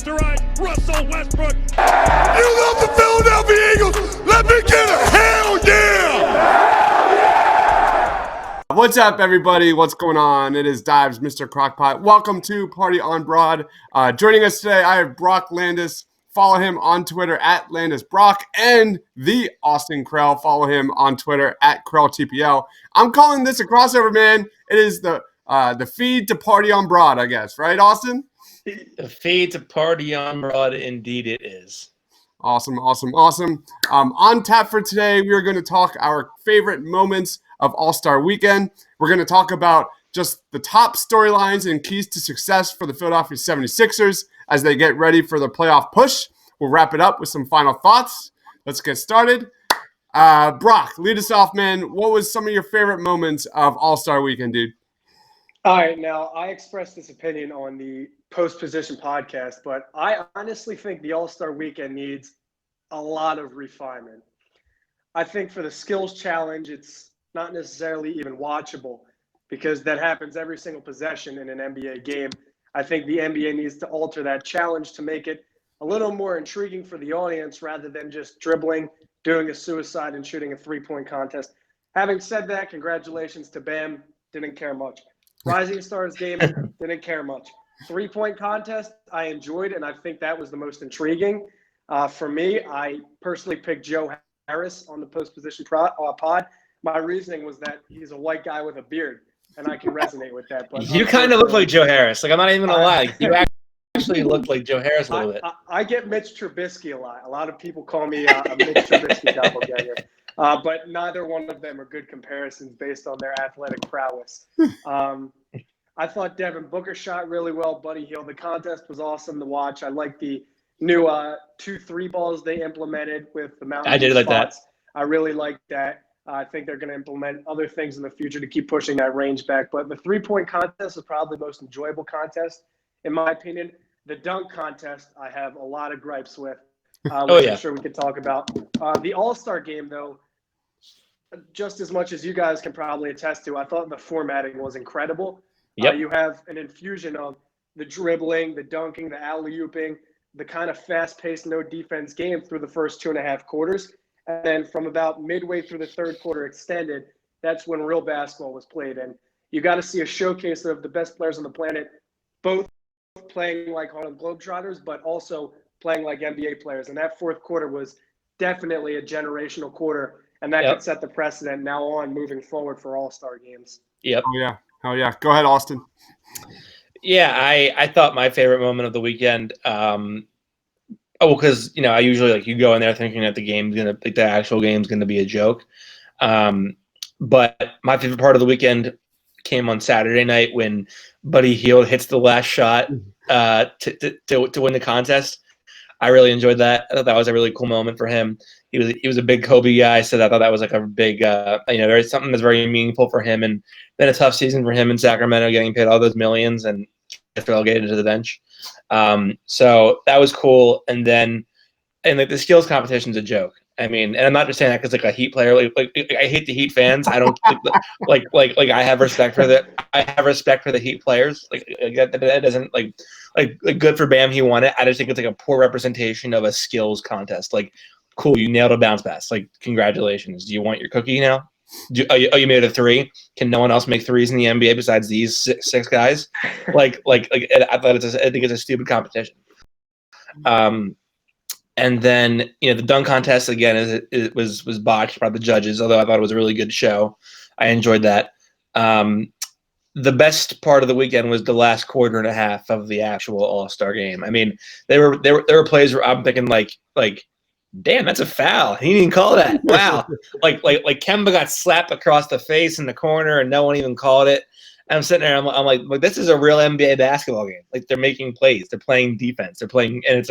left to right. Russell Westbrook. You love the Philadelphia Eagles. Let me get a hell yeah! What's up, everybody? What's going on? It is Deibs, Mr. Crockpot. Welcome to Party on Broad. Joining us today, I have Brock Landis. Follow him on Twitter at LandisBrock, and the Austin Krell. Follow him on Twitter at KrellTPL. I'm calling this a crossover, man. It is the feed to Party on Broad, I guess. Right, Austin? The feed to Party on Broad, indeed it is. Awesome. On tap for today, we are going to talk our favorite moments of All-Star Weekend. We're going to talk about just the top storylines and keys to success for the Philadelphia 76ers as they get ready for the playoff push. We'll wrap it up with some final thoughts. Let's get started. Brock, lead us off, man. What was some of your favorite moments of All-Star Weekend, dude? All right, now I expressed this opinion on the post-position podcast, but I honestly think the All-Star Weekend needs a lot of refinement. I think for the skills challenge, it's not necessarily even watchable because that happens every single possession in an NBA game. I think the NBA needs to alter that challenge to make it a little more intriguing for the audience rather than just dribbling, doing a suicide, and shooting a three-point contest. Having said that, congratulations to Bam. Didn't care much. Rising Stars game, didn't care much. Three-point contest, I enjoyed, and I think that was the most intriguing. For me, I personally picked Joe Harris on the post-position pod. My reasoning was that he's a white guy with a beard, and I can resonate with that. But you kind of look like Joe Harris. Like, I'm not even going to lie. You actually look like Joe Harris a little bit. I get Mitch Trubisky a lot. A lot of people call me a Mitch Trubisky doppelganger. But neither one of them are good comparisons based on their athletic prowess. I thought Devin Booker shot really well. Buddy Hield, the contest was awesome to watch. I like the new 2-3 balls they implemented with the Mountain I did like spots. that. I really like that. I think they're going to implement other things in the future to keep pushing that range back. But the three-point contest is probably the most enjoyable contest, in my opinion. The dunk contest, I have a lot of gripes with, which I'm sure we could talk about. The All-Star game, though, just as much as you guys can probably attest to, I thought the formatting was incredible. Yep. You have an infusion of the dribbling, the dunking, the alley-ooping, the kind of fast-paced, no-defense game through the first 2.5 quarters. And then from about midway through the third quarter extended, that's when real basketball was played. And you got to see a showcase of the best players on the planet, both playing like Harlem Globetrotters, but also playing like NBA players. And that fourth quarter was definitely a generational quarter. And that could set the precedent now on moving forward for all-star games. Yep. Oh, yeah. Go ahead, Austin. Yeah, I thought my favorite moment of the weekend, because, I usually, you go in there thinking that the actual game's going to be a joke. But my favorite part of the weekend came on Saturday night when Buddy Hield hits the last shot to win the contest. I really enjoyed that. I thought that was a really cool moment for him. He was a big Kobe guy, so I thought that was like a big, there's something that's very meaningful for him. And been a tough season for him in Sacramento, getting paid all those millions and relegated to the bench. So that was cool. And then, the skills competition's a joke. I mean, and I'm not just saying that because a Heat player, I hate the Heat fans. I don't I have respect for the Heat players. That doesn't good for Bam. He won it. I just think it's a poor representation of a skills contest. Cool, you nailed a bounce pass. Congratulations. Do you want your cookie now? You made a three. Can no one else make threes in the NBA besides these six guys? I think it's a stupid competition. And then the dunk contest again it was botched by the judges. Although I thought it was a really good show, I enjoyed that. The best part of the weekend was the last quarter and a half of the actual All-Star game. I mean, there were plays where I'm thinking damn, that's a foul. He didn't even call that. Wow. like Kemba got slapped across the face in the corner and no one even called it. And I'm sitting there, I'm like, this is a real NBA basketball game. They're making plays, they're playing defense, they're playing, and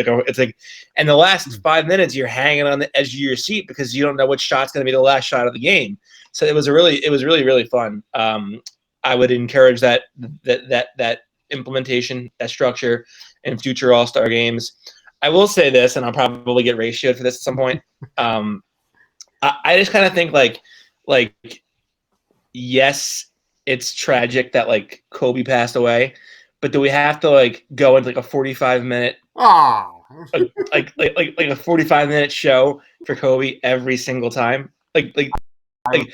and the last 5 minutes you're hanging on the edge of your seat because you don't know which shot's going to be the last shot of the game. So it was really fun. I would encourage that implementation, that structure in future All-Star games. I will say this, and I'll probably get ratioed for this at some point. I just kind of think yes, it's tragic that Kobe passed away, but do we have to like go into like a 45-minute Ah, like a 45-minute show for Kobe every single time? Like I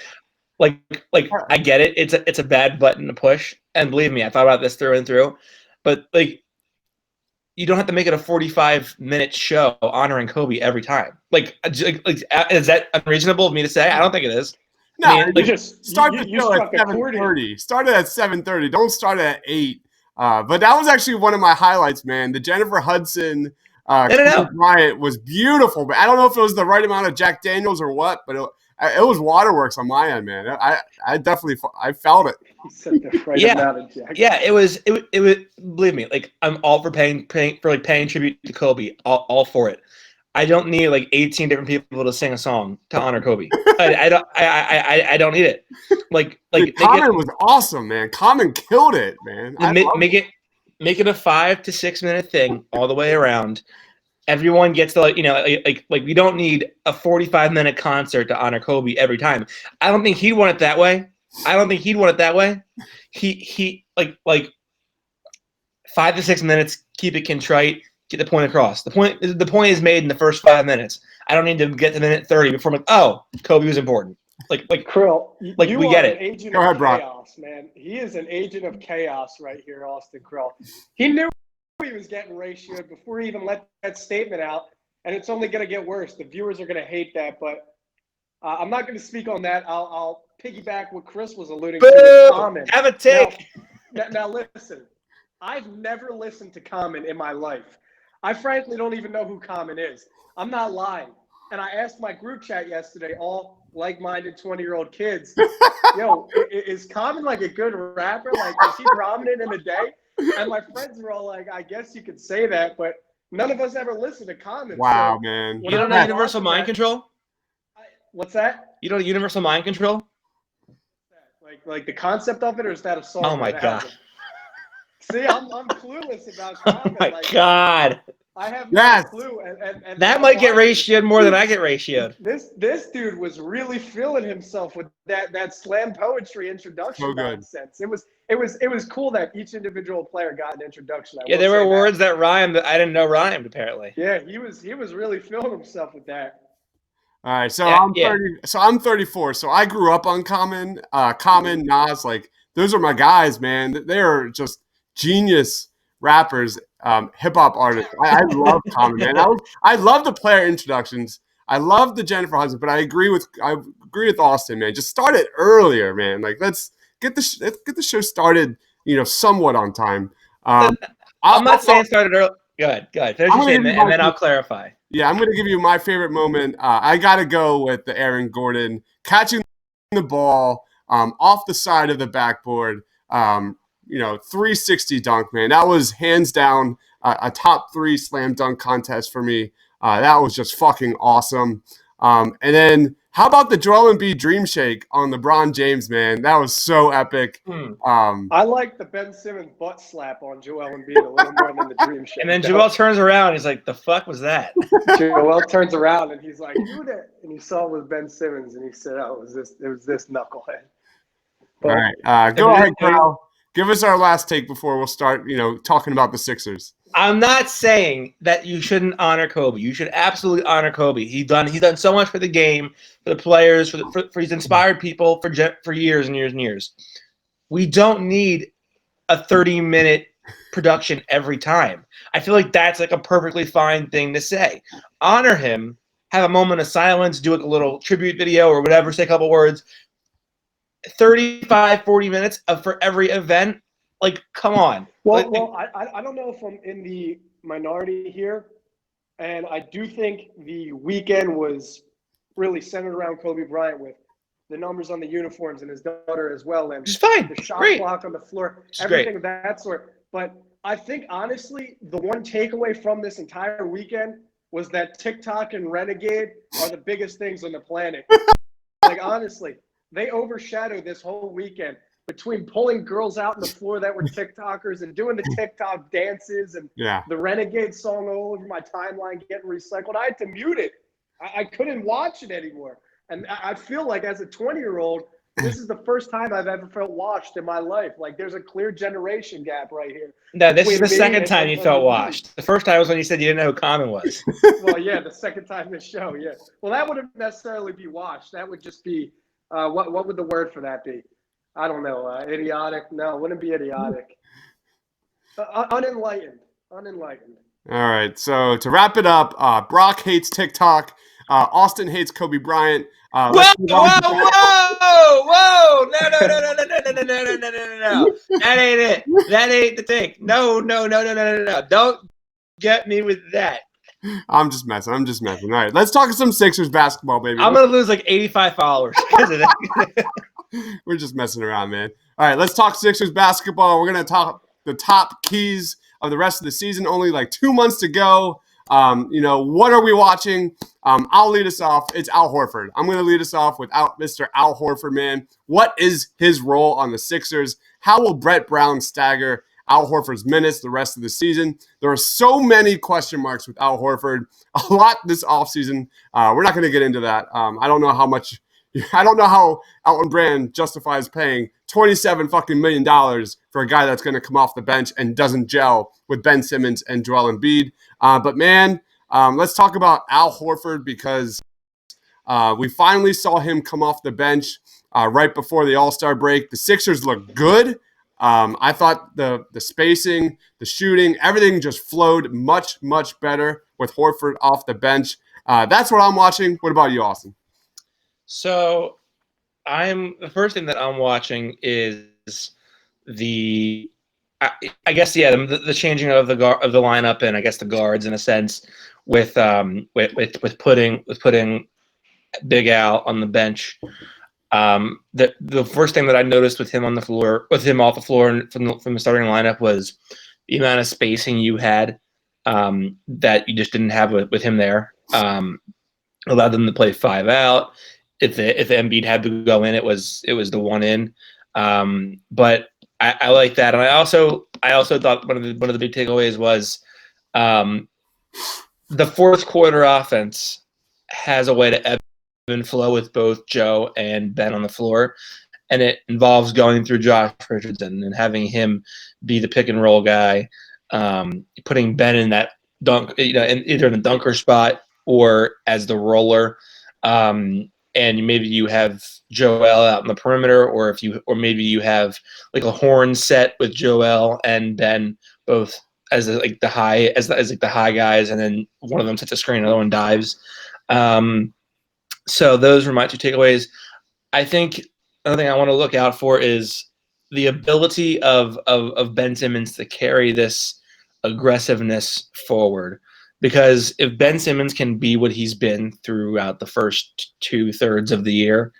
get it. It's a bad button to push, and believe me, I thought about this through and through. But like, you don't have to make it a 45-minute show honoring Kobe every time. Is that unreasonable of me to say? I don't think it is. no, I mean, You like, just start you, the you show at struck a chord. 7:30. Start it at 7:30. Don't start it at 8. But that was actually one of my highlights, man. The Jennifer Hudson no. Kobe Bryant was beautiful, but I don't know if it was the right amount of Jack Daniels or what, but it was waterworks on my end, man. I definitely felt it. He said the right Yeah. amount of Jack. Yeah, it was. Believe me, like I'm all for paying tribute to Kobe. All for it. I don't need like 18 different people to sing a song to honor Kobe. I don't need it. Dude, Common was awesome, man. Common killed it, man. Make it a 5 to 6 minute thing all the way around. Everyone gets to like we don't need a 45-minute concert to honor Kobe every time. I don't think he'd want it that way. He like 5 to 6 minutes, keep it contrite, get the point across. The point is made in the first 5 minutes. I don't need to get to minute 30 before I'm like, oh, Kobe was important. Like Krill, like you we are get an it. agent Go of ahead, Brock. chaos, man. He is an agent of chaos right here, Austin Krill. He knew he was getting ratioed before he even let that statement out, and it's only going to get worse. The viewers are going to hate that, but I'm not going to speak on that. I'll piggyback what Chris was alluding to with Common. Have a take. Now listen, I've never listened to Common in my life. I frankly don't even know who Common is. I'm not lying. And I asked my group chat yesterday, all like-minded 20-year-old kids, yo, is Common like a good rapper? Like, is he prominent in the day? And my friends were all like, I guess you could say that, but none of us ever listened to Common. Wow, so man. You don't know universal mind control? What's that? You don't know universal mind control? Like the concept of it, or is that a song? Oh my god. See, I'm clueless about Common. Oh my god. I have no Yes. clue. And That might get ratioed more than I get ratioed. This dude was really feeling himself with that slam poetry introduction So good. nonsense. It was cool that each individual player got an introduction. Yeah, there were words that rhymed that I didn't know rhymed apparently. Yeah, he was really feeling himself with that. All right, so Yeah, I'm 30. So I'm 34. So I grew up on Common, Nas. Like those are my guys, man. They are just genius rappers, hip hop artists. I love Common, man. I love the player introductions. I love the Jennifer Hudson, but I agree with Austin, man. Just start it earlier, man. Like let's get the show started, somewhat on time. I'm not saying started early. Go ahead. Finish your statement, and then I'll clarify. Yeah, I'm going to give you my favorite moment. I got to go with the Aaron Gordon catching the ball off the side of the backboard. 360 dunk, man. That was hands down a top 3 slam dunk contest for me. That was just fucking awesome. And then how about the Joel Embiid Dream Shake on LeBron James, man? That was so epic. I like the Ben Simmons butt slap on Joel Embiid a little more than the Dream Shake. And then Joel turns around. He's like, "The fuck was that?" Joel turns around and he's like, "Who that?" And he saw it was Ben Simmons, and he said, "Oh, it was this knucklehead." But, all right, go ahead, Kyle. Give us our last take before we'll start, talking about the Sixers. I'm not saying that you shouldn't honor Kobe. You should absolutely honor Kobe. He's done so much for the game, for the players, for he's inspired people for years and years and years. We don't need a 30-minute production every time. I feel like that's like a perfectly fine thing to say. Honor him, have a moment of silence, do like a little tribute video or whatever, say a couple words. 35, 40 minutes for every event. Like, come on. Well, I don't know if I'm in the minority here, and I do think the weekend was really centered around Kobe Bryant with the numbers on the uniforms and his daughter as well, and Which is fine. the shot Great. clock on the floor, Which is everything great. of that sort. But I think, honestly, the one takeaway from this entire weekend was that TikTok and Renegade are the biggest things on the planet. Like, honestly, they overshadowed this whole weekend between pulling girls out on the floor that were TikTokers and doing the TikTok dances and the Renegade song all over my timeline getting recycled. I had to mute it. I couldn't watch it anymore. And I feel like as a 20-year-old, This is the first time I've ever felt washed in my life. Like, there's a clear generation gap right here. No, this is between the me second and- time you and felt the washed. The first time was when you said you didn't know who Common was. Well, yeah, the second time this show, yeah. Well, that wouldn't necessarily be washed. That would just be what would the word for that be? I don't know. Idiotic? No, it wouldn't be idiotic. Unenlightened. Unenlightened. All right. So to wrap it up, Brock hates TikTok. Austin hates Kobe Bryant. Whoa, Let's move on. whoa! No! That ain't it. That ain't the take. No! Don't get me with that. I'm just messing. All right. Let's talk some Sixers basketball, baby. I'm gonna lose like 85 followers because of that. We're just messing around, man. All right. Let's talk Sixers basketball. We're gonna talk the top keys of the rest of the season. Only like 2 months to go. What are we watching? I'll lead us off. It's Al Horford. I'm going to lead us off without Mr. Al Horford, man. What is his role on the Sixers? How will Brett Brown stagger Al Horford's minutes the rest of the season? There are so many question marks with Al Horford. A lot this offseason. We're not going to get into that. I don't know how Elton Brand justifies paying $27 million for a guy that's going to come off the bench and doesn't gel with Ben Simmons and Joel Embiid. But man, let's talk about Al Horford because we finally saw him come off the bench right before the All-Star break. The Sixers look good. I thought the spacing, the shooting, everything just flowed much, much better with Horford off the bench. That's what I'm watching. What about you, Austin? So the first thing that I'm watching is the changing of the lineup and I guess the guards in a sense with putting Big Al on the bench. The first thing that I noticed with him off the floor and from the starting lineup was the amount of spacing you had that you just didn't have with him there. Allowed them to play 5 out. If Embiid had to go in, it was the 1 in. But I like that, and I also thought one of the big takeaways was the fourth quarter offense has a way to ebb and flow with both Joe and Ben on the floor, and it involves going through Josh Richardson and having him be the pick and roll guy, putting Ben in that dunk, either in the dunker spot or as the roller. And maybe you have Joel out in the perimeter, or maybe you have like a horn set with Joel and Ben both as the high guys, and then one of them sets a screen, another one dives. So those were my two takeaways. I think another thing I want to look out for is the ability of Ben Simmons to carry this aggressiveness forward. Because if Ben Simmons can be what he's been throughout the first 2/3 of the year,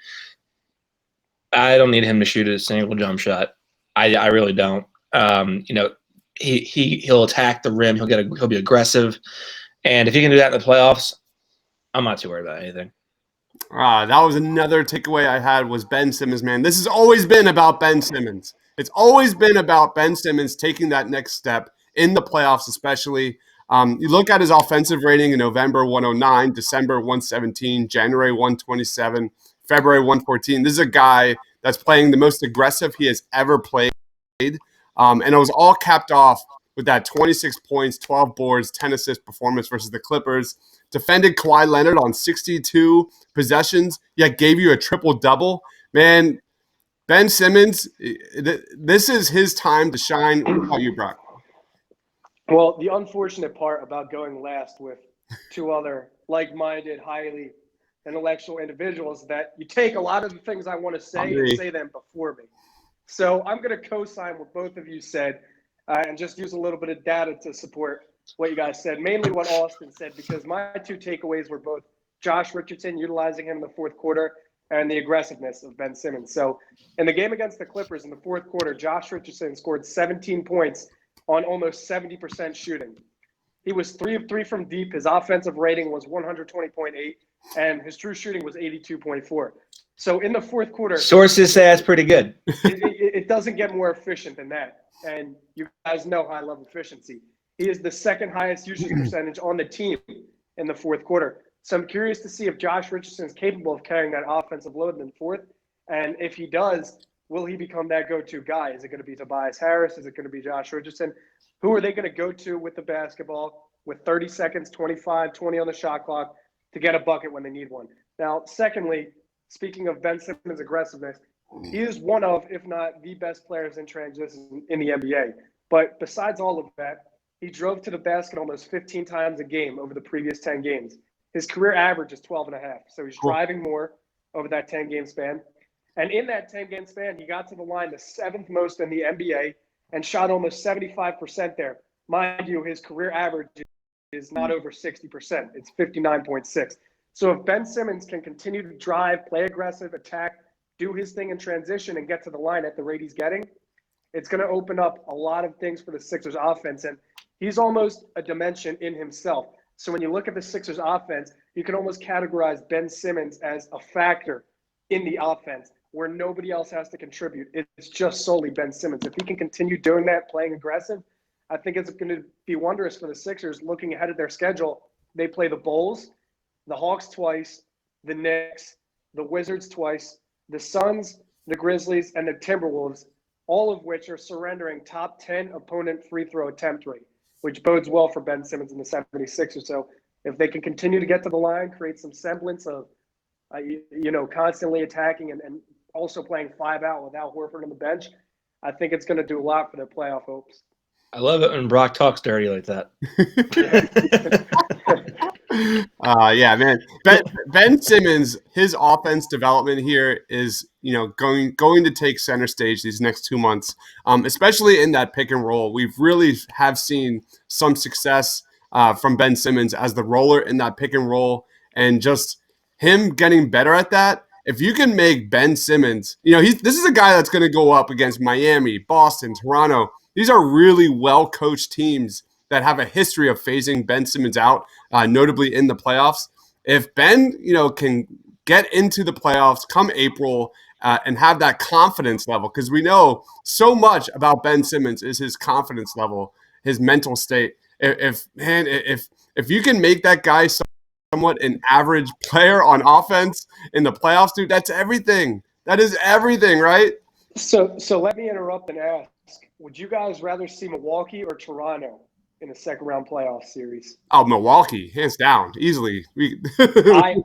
I don't need him to shoot a single jump shot. I really don't. He'll attack the rim. He'll be aggressive, and if he can do that in the playoffs, I'm not too worried about anything. That was another takeaway I had was Ben Simmons, man. This has always been about Ben Simmons. It's always been about Ben Simmons taking that next step in the playoffs, especially. You look at his offensive rating in November 109, December 117, January 127, February 114. This is a guy that's playing the most aggressive he has ever played. And it was all capped off with that 26 points, 12 boards, 10 assist performance versus the Clippers. Defended Kawhi Leonard on 62 possessions, yet gave you a triple-double. Man, Ben Simmons, this is his time to shine. What about you, Brock? Well, the unfortunate part about going last with two other like-minded, highly intellectual individuals is that you take a lot of the things I want to say and say them before me. So I'm going to co-sign what both of you said and just use a little bit of data to support what you guys said, mainly what Austin said, because my two takeaways were both Josh Richardson utilizing him in the fourth quarter and the aggressiveness of Ben Simmons. So in the game against the Clippers in the fourth quarter, Josh Richardson scored 17 points on almost 70% shooting. He was 3 of 3 from deep. His offensive rating was 120.8, and his true shooting was 82.4. So in the fourth quarter, sources say that's pretty good. it doesn't get more efficient than that. And you guys know how I love efficiency. He is the second highest usage percentage on the team in the fourth quarter. So I'm curious to see if Josh Richardson is capable of carrying that offensive load in the fourth. And if he does, will he become that go-to guy? Is it going to be Tobias Harris? Is it going to be Josh Richardson? Who are they going to go to with the basketball with 30 seconds, 25, 20 on the shot clock to get a bucket when they need one? Now, secondly, speaking of Ben Simmons' aggressiveness, he is one of, if not the best players in transition in the NBA. But besides all of that, he drove to the basket almost 15 times a game over the previous 10 games. His career average is 12 and a half. So he's driving more over that 10-game span. And in that 10-game span, he got to the line the seventh most in the NBA and shot almost 75% there. Mind you, his career average is not over 60%. It's 59.6. So if Ben Simmons can continue to drive, play aggressive, attack, do his thing in transition, and get to the line at the rate he's getting, it's going to open up a lot of things for the Sixers offense. And he's almost a dimension in himself. So when you look at the Sixers offense, you can almost categorize Ben Simmons as a factor in the offense where nobody else has to contribute. It's just solely Ben Simmons. If he can continue doing that, playing aggressive, I think it's going to be wondrous for the Sixers looking ahead at their schedule. They play the Bulls, the Hawks twice, the Knicks, the Wizards twice, the Suns, the Grizzlies, and the Timberwolves, all of which are surrendering top 10 opponent free throw attempt rate, which bodes well for Ben Simmons in the 76ers. So if they can continue to get to the line, create some semblance of, constantly attacking and also playing 5 out without Horford on the bench, I think it's going to do a lot for their playoff hopes. I love it when Brock talks dirty like that. Yeah, man. Ben Simmons, his offense development here is, going to take center stage these next 2 months, especially in that pick and roll. We've really have seen some success from Ben Simmons as the roller in that pick and roll, and just him getting better at that. If you can make Ben Simmons, this is a guy that's going to go up against Miami, Boston, Toronto. These are really well-coached teams that have a history of phasing Ben Simmons out, notably in the playoffs. If Ben, can get into the playoffs come April and have that confidence level, because we know so much about Ben Simmons is his confidence level, his mental state. If you can make that guy somewhat an average player on offense in the playoffs, dude, that's everything. That is everything, right? So let me interrupt and ask, would you guys rather see Milwaukee or Toronto in a second round playoff series? Oh, Milwaukee, hands down, easily. I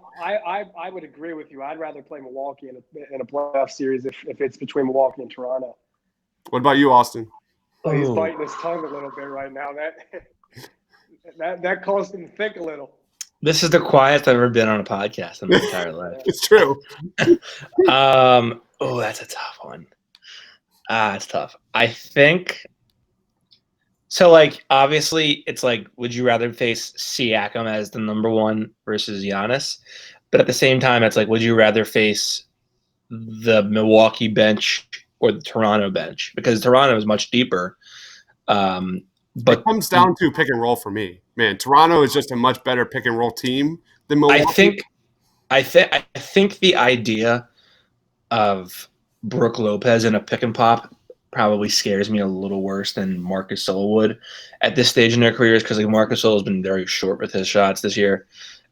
would agree with you. I'd rather play Milwaukee in a playoff series if it's between Milwaukee and Toronto. What about you, Austin? Oh, he's biting his tongue a little bit right now. That caused him to think a little. This is the quietest I've ever been on a podcast in my entire life. It's true. That's a tough one. It's tough. I think so. Like, obviously, it's like, would you rather face Siakam as the number one versus Giannis? But at the same time, it's like, would you rather face the Milwaukee bench or the Toronto bench? Because Toronto is much deeper. But it comes down to pick and roll for me, man. Toronto is just a much better pick and roll team than Milwaukee. I think the idea of Brook Lopez in a pick and pop probably scares me a little worse than Marc Gasol would at this stage in their careers, because like Marc Gasol has been very short with his shots this year,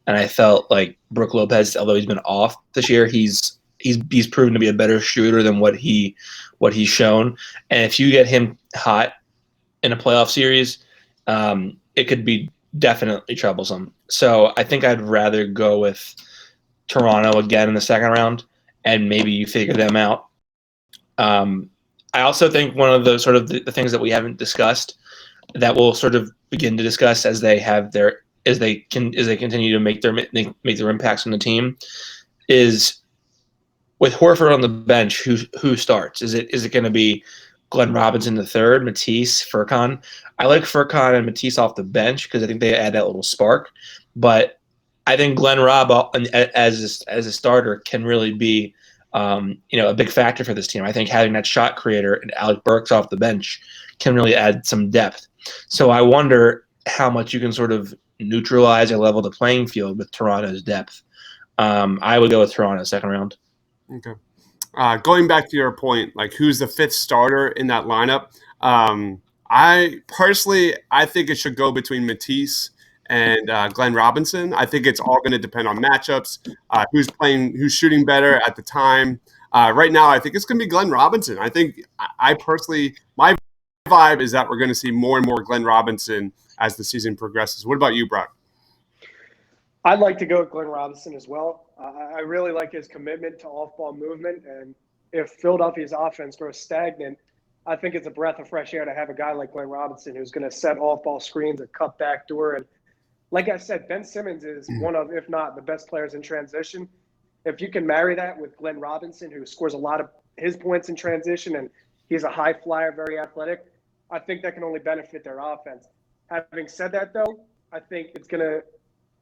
and I felt like Brook Lopez, although he's been off this year, he's proven to be a better shooter than what he's shown. And if you get him hot in a playoff series, it could be definitely troublesome. So I think I'd rather go with Toronto again in the second round, and maybe you figure them out. I also think one of the sort of the things that we haven't discussed that we'll sort of begin to discuss as they continue to make their impacts on the team is with Horford on the bench, who starts? Is it going to be Glenn Robinson III, Matisse, Furkan? I like Furkan and Matisse off the bench because I think they add that little spark. But I think Glenn Robb as a starter can really be a big factor for this team. I think having that shot creator and Alec Burks off the bench can really add some depth. So I wonder how much you can sort of neutralize or level the playing field with Toronto's depth. I would go with Toronto second round. Okay. Going back to your point, like who's the fifth starter in that lineup? I think it should go between Matisse and Glenn Robinson. I think it's all going to depend on matchups, who's shooting better at the time. Right now, I think it's going to be Glenn Robinson. I think I personally, my vibe is that we're going to see more and more Glenn Robinson as the season progresses. What about you, Brock? I'd like to go with Glenn Robinson as well. I really like his commitment to off-ball movement, and if Philadelphia's offense grows stagnant, I think it's a breath of fresh air to have a guy like Glenn Robinson who's going to set off-ball screens, a cut back door, and like I said, Ben Simmons is one of, if not the best players in transition. If you can marry that with Glenn Robinson, who scores a lot of his points in transition, and he's a high flyer, very athletic, I think that can only benefit their offense. Having said that, though, I think it's going to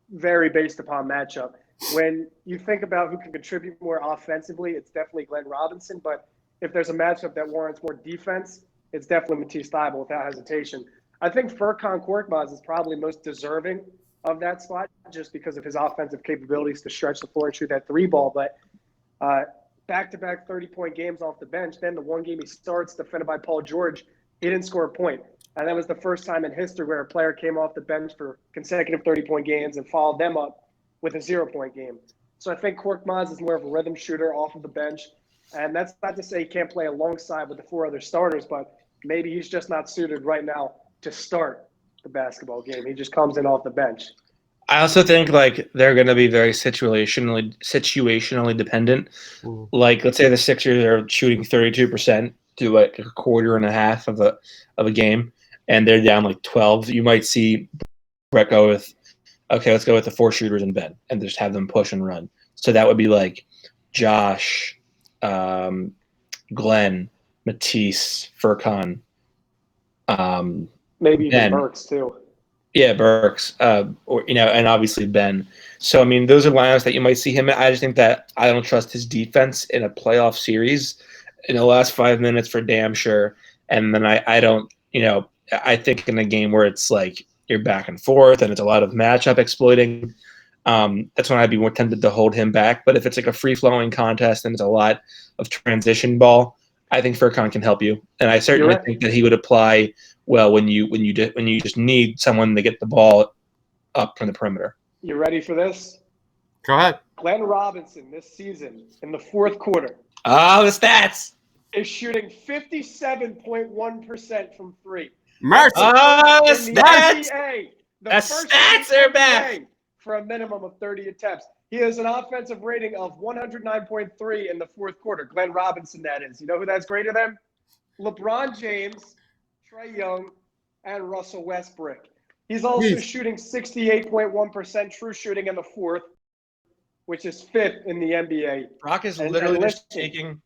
vary based upon matchup. When you think about who can contribute more offensively, it's definitely Glenn Robinson. But if there's a matchup that warrants more defense, it's definitely Matisse Thybulle without hesitation. I think Furkan Korkmaz is probably most deserving of that spot just because of his offensive capabilities to stretch the floor and shoot that three ball. But back-to-back 30-point games off the bench, then the one game he starts defended by Paul George, he didn't score a point. And that was the first time in history where a player came off the bench for consecutive 30-point games and followed them up with a 0-point game. So I think Korkmaz is more of a rhythm shooter off of the bench. And that's not to say he can't play alongside with the four other starters, but maybe he's just not suited right now to start the basketball game. He just comes in off the bench. I also think like they're going to be very situationally dependent. Like let's say the Sixers are shooting 32% to like a quarter and a half of a game, and they're down like 12. You might see Brett go with, okay, let's go with the four shooters in bed and just have them push and run. So that would be like Josh, Glenn, Matisse, Furkan, maybe even Ben. Burks too. Yeah, Burks, or and obviously Ben. So I mean, those are lineups that you might see him. I just think that I don't trust his defense in a playoff series in the last 5 minutes for damn sure. And then I don't, I think in a game where it's like you're back and forth and it's a lot of matchup exploiting, that's when I'd be more tempted to hold him back. But if it's like a free flowing contest and it's a lot of transition ball, I think Furkan can help you, and I certainly think that he would apply well when you just need someone to get the ball up from the perimeter. You ready for this? Go ahead. Glenn Robinson this season in the fourth quarter. Oh, the stats! Is shooting 57.1% from three. Mercy. Oh, the stats! NBA, the first stats are back for a minimum of 30 attempts. He has an offensive rating of 109.3 in the fourth quarter. Glenn Robinson, that is. You know who that's greater than? LeBron James, Trae Young, and Russell Westbrook. He's also shooting 68.1% true shooting in the fourth, which is fifth in the NBA. Brock is literally just taking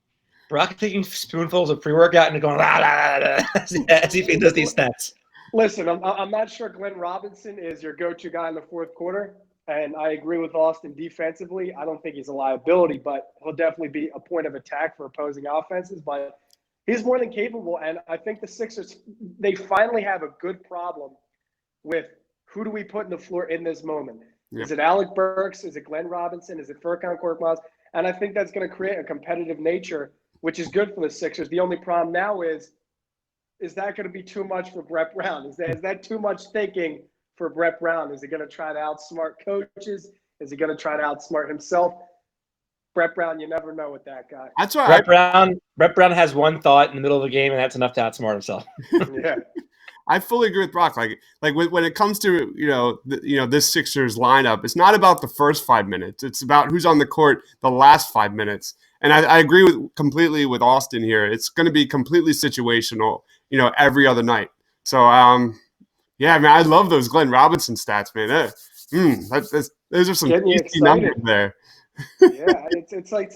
spoonfuls of pre-workout and going la, la, la, la, as he does these stats. Listen, I'm not sure Glenn Robinson is your go-to guy in the fourth quarter. And I agree with Austin defensively. I don't think he's a liability, but he'll definitely be a point of attack for opposing offenses. But he's more than capable. And I think the Sixers, they finally have a good problem with who do we put in the floor in this moment. Yeah. Is it Alec Burks? Is it Glenn Robinson? Is it Furkan Korkmaz? And I think that's going to create a competitive nature, which is good for the Sixers. The only problem now is that going to be too much for Brett Brown? Is that too much thinking for Brett Brown? Is he going to try to outsmart coaches? Is he going to try to outsmart himself? Brett Brown, you never know with that guy. That's why Brett Brown has one thought in the middle of the game, and that's enough to outsmart himself. Yeah, I fully agree with Brock. Like when it comes to this Sixers lineup, it's not about the first 5 minutes. It's about who's on the court the last 5 minutes. And I agree completely with Austin here. It's going to be completely situational, every other night. So yeah, man, I love those Glenn Robinson stats, man. Those are some easy numbers there. Yeah, it's like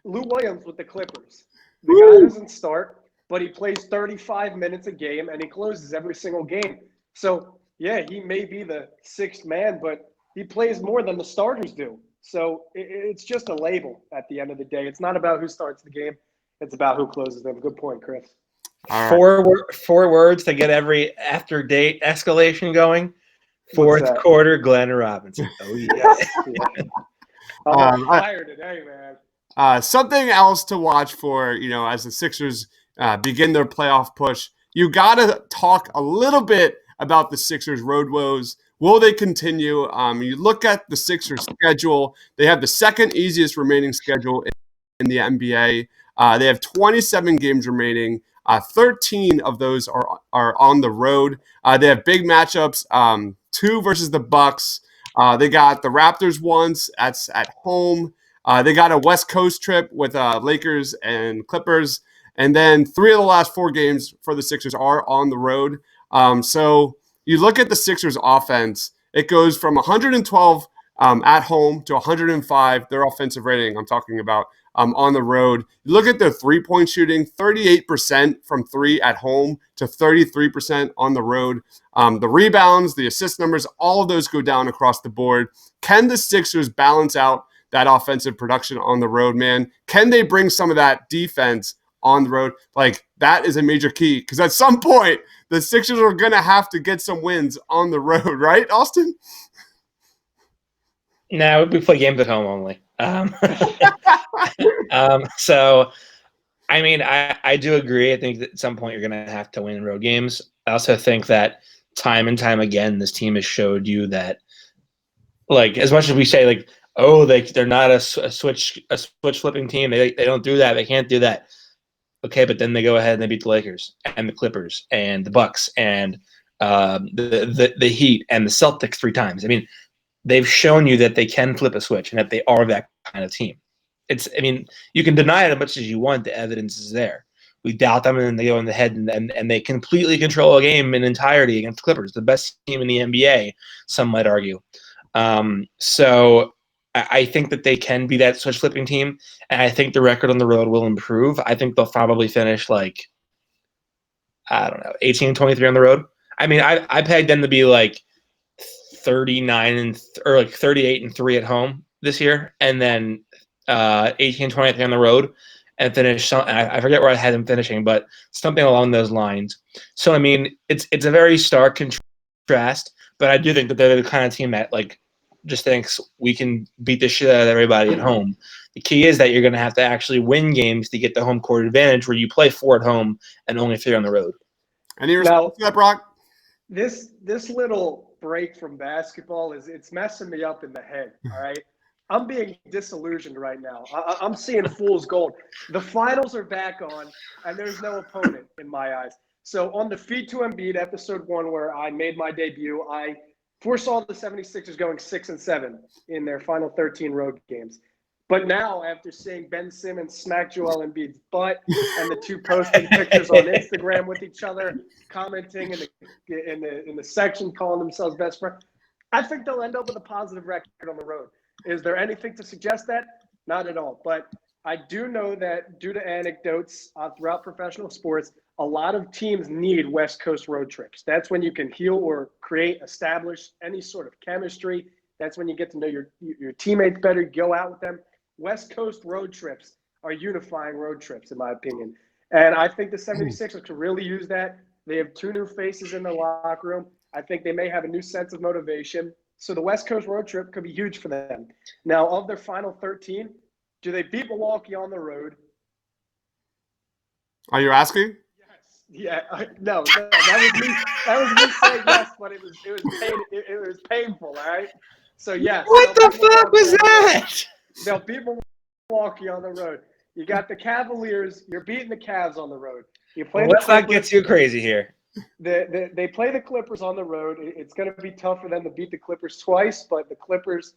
Lou Williams with the Clippers. The guy doesn't start, but he plays 35 minutes a game, and he closes every single game. So, yeah, he may be the sixth man, but he plays more than the starters do. So it's just a label at the end of the day. It's not about who starts the game. It's about who closes them. Good point, Chris. Right. Four words to get every after date escalation going. Fourth quarter, Glenn Robinson. Oh yeah. I'm tired today, man. Something else to watch for, as the Sixers begin their playoff push. You got to talk a little bit about the Sixers' road woes. Will they continue? You look at the Sixers' schedule. They have the second easiest remaining schedule in the NBA. They have 27 games remaining. 13 of those are on the road. They have big matchups. 2 versus the Bucks. They got the Raptors once. That's at home. They got a West Coast trip with Lakers and Clippers. And then 3 of the last 4 games for the Sixers are on the road. So you look at the Sixers offense, it goes from 112 at home to 105, their offensive rating I'm talking about, on the road. You look at their three-point shooting, 38% from 3 at home to 33% on the road. The rebounds, the assist numbers, all of those go down across the board. Can the Sixers balance out that offensive production on the road, man? Can they bring some of that defense on the road? Like, that is a major key, because at some point, the Sixers are going to have to get some wins on the road, right, Austin? No, we play games at home only. So, I mean, I do agree. I think that at some point you're going to have to win road games. I also think that time and time again, this team has showed you that, like, as much as we say, like, oh, they're not a switch flipping team. They don't do that. They can't do that. Okay, but then they go ahead and they beat the Lakers and the Clippers and the Bucks and the Heat and the Celtics 3 times. I mean, they've shown you that they can flip a switch and that they are that kind of team. I mean, you can deny it as much as you want. The evidence is there. We doubt them, and then they go in the head, and they completely control a game in entirety against the Clippers, the best team in the NBA, some might argue. So I think that they can be that switch flipping team, and I think the record on the road will improve. I think they'll probably finish like, I don't know, 18-23 on the road. I mean, I pegged them to be like 39 or like 38-3 at home this year, and then 18-23 on the road, and finish. I forget where I had them finishing, but something along those lines. So I mean, it's a very stark contrast, but I do think that they're the kind of team that like just thinks we can beat the shit out of everybody at home. The key is that you're going to have to actually win games to get the home court advantage, where you play 4 at home and only 3 on the road. Any response to that, Brock? This little break from basketball it's messing me up in the head. All right, I'm being disillusioned right now. I'm seeing fool's gold. The finals are back on, and there's no opponent in my eyes. So on the Feed to Embiid episode 1, where I made my debut, I foresaw the 76ers going 6-7 in their final 13 road games. But now, after seeing Ben Simmons smack Joel Embiid's butt and the 2 posting pictures on Instagram with each other, commenting in the section, calling themselves best friends, I think they'll end up with a positive record on the road. Is there anything to suggest that? Not at all. But I do know that, due to anecdotes throughout professional sports, a lot of teams need West Coast road trips. That's when you can heal or establish any sort of chemistry. That's when you get to know your teammates better, go out with them. West Coast road trips are unifying road trips, in my opinion. And I think the 76ers could really use that. They have 2 new faces in the locker room. I think they may have a new sense of motivation. So the West Coast road trip could be huge for them. Now, of their final 13, do they beat Milwaukee on the road? Are you asking? Yeah, no, that was me saying yes, but it was painful, all right? So yes. What the fuck was that? They'll beat Milwaukee on the road. You got the Cavaliers. You're beating the Cavs on the road. You play. Let's not get too crazy here. They play the Clippers on the road. It's going to be tough for them to beat the Clippers twice, but the Clippers,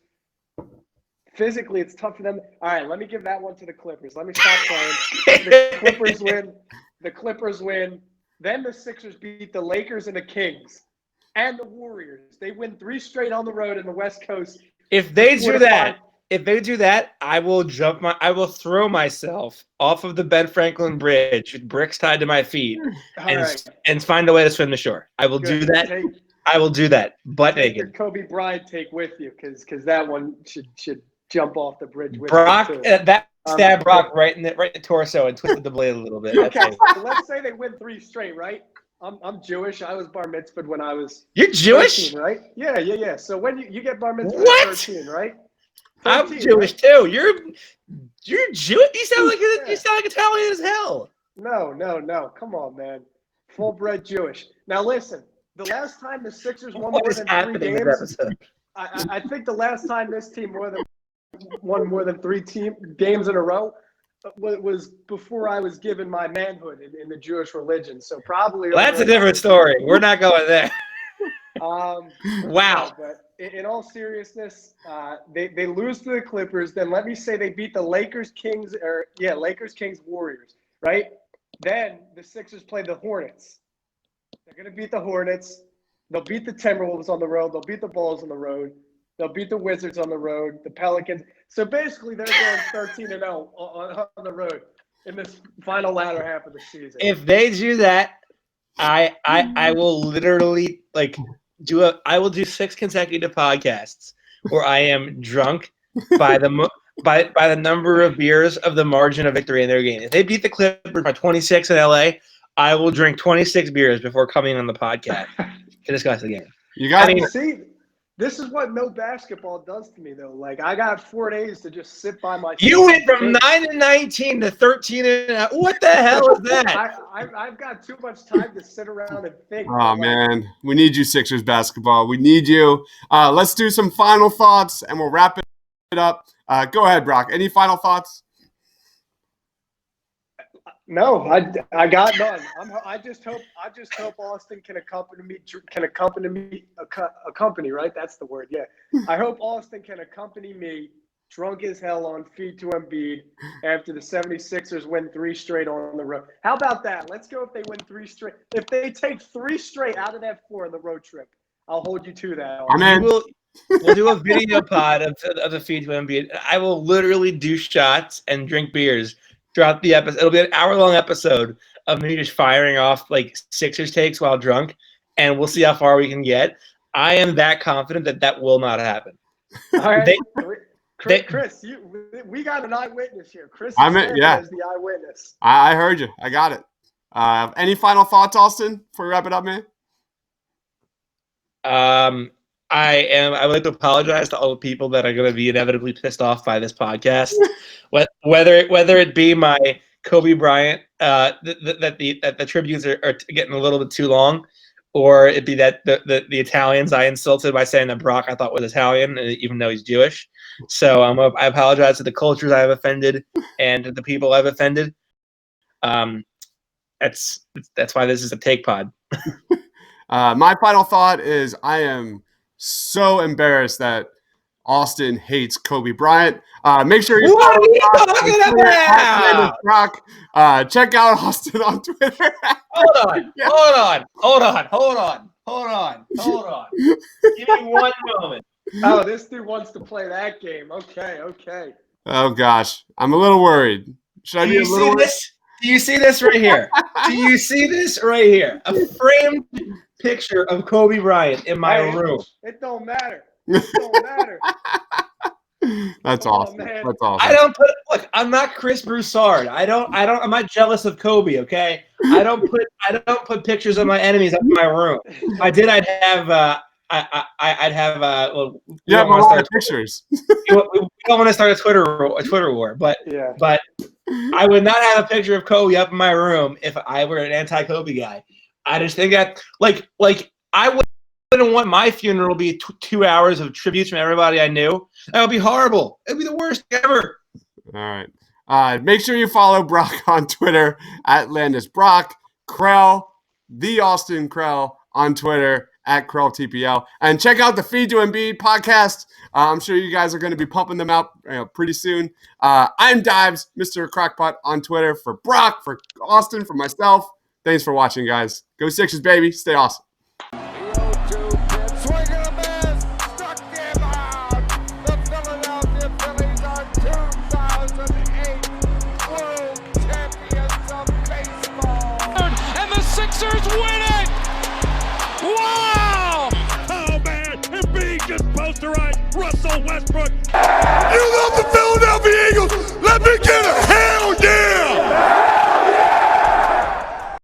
physically, it's tough for them. All right, let me give that one to the Clippers. Let me stop playing. The Clippers win. The Clippers win. Then the Sixers beat the Lakers and the Kings and the Warriors. They win 3 straight on the road in the West Coast. If they do that, I will throw myself off of the Ben Franklin Bridge with bricks tied to my feet and find a way to swim the shore. I will do that. I will do that, butt naked. Your Kobe Bryant take with you, because that one should jump off the bridge with Brock. you too. That stabbed Brock right in the torso and twisted the blade a little bit. Okay, so let's say they win 3 straight, right? I'm Jewish. I was bar mitzvahed when I was. You're Jewish, 13, right? Yeah. So when you get bar mitzvahed what? at 13, right? 13, I'm Jewish too. You're Jewish. You sound like Italian as hell. No. Come on, man. Full bred Jewish. Now listen. The last time the Sixers won What more is than happening 3 in this games, episode? I think the last time this team won more than 3 games in a row, was before I was given my manhood in the Jewish religion. So probably That's a different story. We're not going there. Wow. Wow. But in all seriousness, they lose to the Clippers. Then let me say they beat the Lakers, Kings, Warriors, right? Then the Sixers play the Hornets. They're going to beat the Hornets. They'll beat the Timberwolves on the road. They'll beat the Bulls on the road. They'll beat the Wizards on the road, the Pelicans. So basically they're going 13-0 on the road in this final latter half of the season. If they do that, I will literally I will do 6 consecutive podcasts where I am drunk by the number of beers of the margin of victory in their game. If they beat the Clippers by 26 in LA, I will drink 26 beers before coming on the podcast to discuss the game. You guys, see, this is what no basketball does to me, though. Like, I got 4 days to just sit by myself. You went from 9-19 to 13-0. What the hell is that? I've got too much time to sit around and think. oh man, we need you, Sixers basketball. We need you. Let's do some final thoughts, and we'll wrap it up. Go ahead, Brock. Any final thoughts? No, I got none. I just hope Austin can accompany me. Right, that's the word. Yeah, I hope Austin can accompany me, drunk as hell, on feed to Embiid after the 76ers win 3 straight on the road. How about that? Let's go if they win 3 straight. If they take 3 straight out of that 4 on the road trip, I'll hold you to that. We'll do a video pod of the feed to Embiid. I will literally do shots and drink beers throughout the episode. It'll be an hour-long episode of me just firing off Sixers takes while drunk, and we'll see how far we can get. I am that confident that will not happen. All right, Chris, we got an eyewitness here. Chris is the eyewitness. I heard you. I got it. Any final thoughts, Austin, before we wrap it up, man? I would like to apologize to all the people that are going to be inevitably pissed off by this podcast, whether it be my Kobe Bryant that the tributes are getting a little bit too long, or it be that the Italians I insulted by saying that Brock I thought was Italian, even though he's Jewish. So I apologize to the cultures I have offended and to the people I've offended. That's why this is a take pod. My final thought is I am so embarrassed that Austin hates Kobe Bryant. Make sure you What are you talking about? Brock. Check out Austin on Twitter. Hold on. Give me one moment. Oh, this dude wants to play that game. Okay. Oh gosh, I'm a little worried. Should I be a little worried? Do you see this right here? Do you see this right here? A framed picture of Kobe Bryant in my room. It don't matter. That's awesome. Man. That's awesome. I don't look, I'm not Chris Broussard. I'm not jealous of Kobe, okay? I don't put pictures of my enemies up in my room. If I did, I'd have well, you have a lot of pictures. We don't want to start a Twitter war, but I would not have a picture of Kobe up in my room if I were an anti-Kobe guy. I just think that I wouldn't want my funeral to be 2 hours of tributes from everybody I knew. That would be horrible. It would be the worst ever. All right. Make sure you follow Brock on Twitter at LandisBrock, Krell, the Austin Krell on Twitter at KrellTPL, and check out the Feed to Embiid podcast. I'm sure you guys are going to be pumping them out pretty soon. I'm Deibs, Mr. Crockpot on Twitter, for Brock, for Austin, for myself. Thanks for watching, guys. Go Sixers, baby. Stay awesome. Sixers win it! Wow! Oh man, Embiid just posterized Russell Westbrook. You love the Philadelphia Eagles? Let me get a hell yeah!